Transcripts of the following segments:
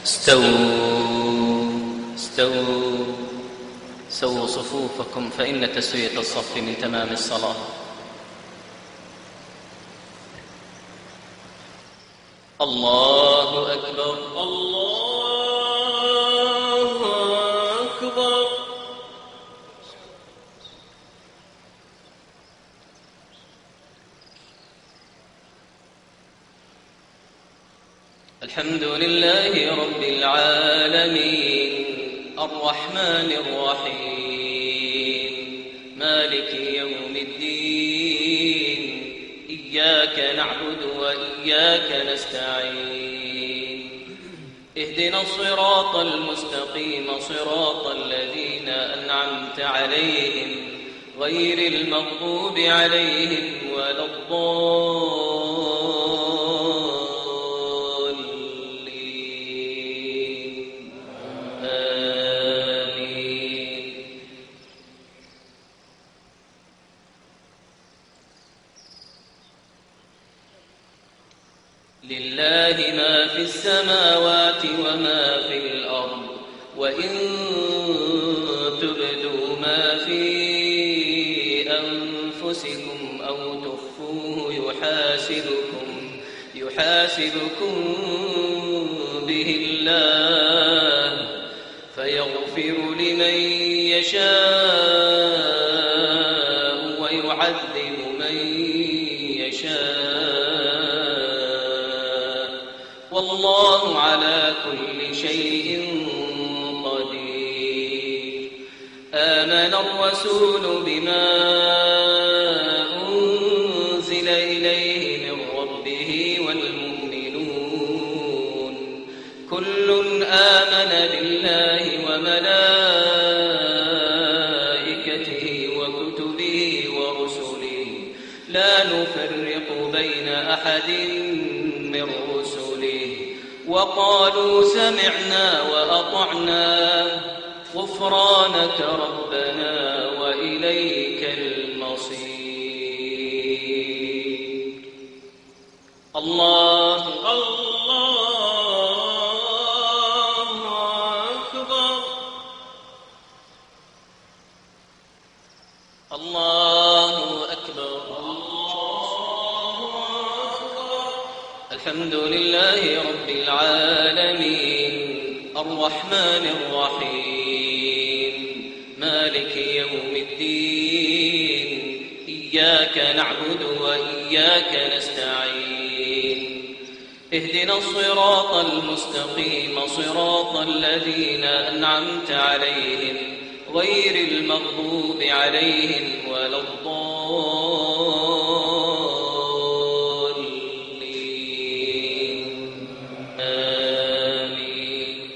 استووا سووا صفوفكم فإن تسوية الصف من تمام الصلاة. الله أكبر الله أكبر. الحمد لله رب العالمين الرحمن الرحيم مالك يوم الدين إياك نعبد وإياك نستعين اهدنا الصراط المستقيم صراط الذين أنعمت عليهم غير المغضوب عليهم ولا الضالين آمين. لله ما في السماوات وما في الأرض وإن تبدوا ما في أنفسكم أو تخفوه يحاسبكم به الله فيغفر لمن يشاء ويعذب من يشاء والله على كل شيء قدير. آمن الرسول بما أنزل إليه من ربه والمؤمنون كل آمن بالله وملائكته وكتبه ورسله لا نفرق بين أحد من رسله وقالوا سمعنا وأطعنا غفرانك ربنا وإليك المصير. الله أكبر الله أكبر الله أكبر. الحمد لله رب العالمين الرحمن الرحيم مالك يوم الدين إياك نعبد وإياك نستعين اهدنا الصراط المستقيم صراط الذين أنعمت عليهم غير المغضوب عليهم ولا الضالين آمين.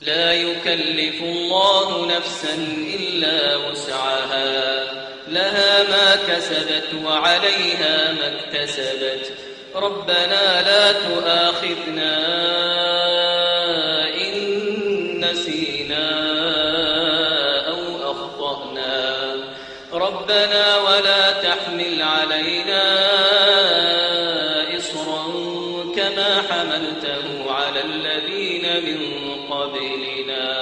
لا يكلف الله نفسا إلا وسعها لها ما كسبت وعليها ما اكتسبت ربنا لا تؤاخذنا إن نسينا أو أخطأنا ربنا ولا تحمل علينا إصرا كما حملته على الذين من قبلنا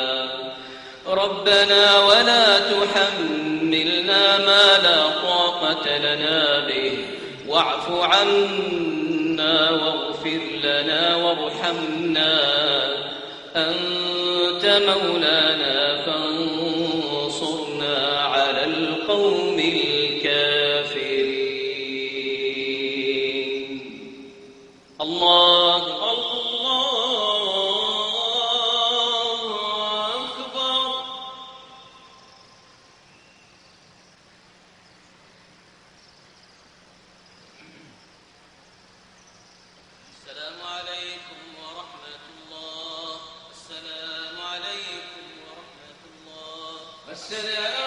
ربنا ولا تحملنا ما لا طاقة لنا به واعف عنا واغفر لنا وارحمنا أنت مولانا فانصرنا على القوم الكافرين. الله أكبر. السلام عليكم ورحمة الله. السلام عليكم ورحمة الله. السلام